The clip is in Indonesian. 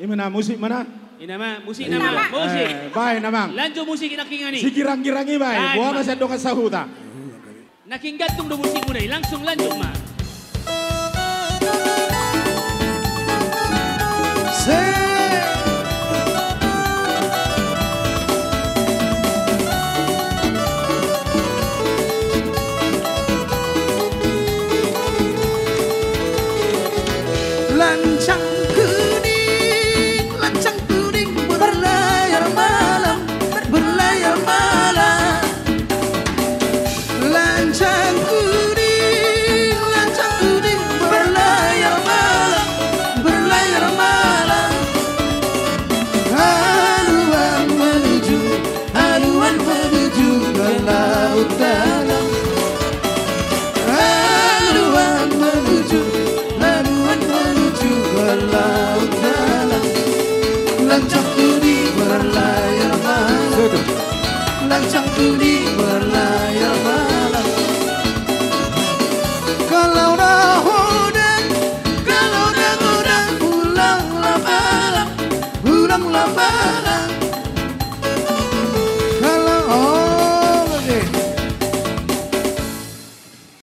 Imana musik mana? Inama musik nama musik. Bay namang. Lanjo musik nakingani. Sikirang-kirangi bay. Buah masih doka sahuta. Nakinggatong do musik mo na langsung lanjo ma. Lancang kuning berlayar malam, berlayar malam. Lancang kuning berlayar malam, berlayar malam. Haluan menuju ke laut dalam. Haluan menuju ke laut dalam. Lancang kuning berlayar malam, lancang kuning berlayar malam.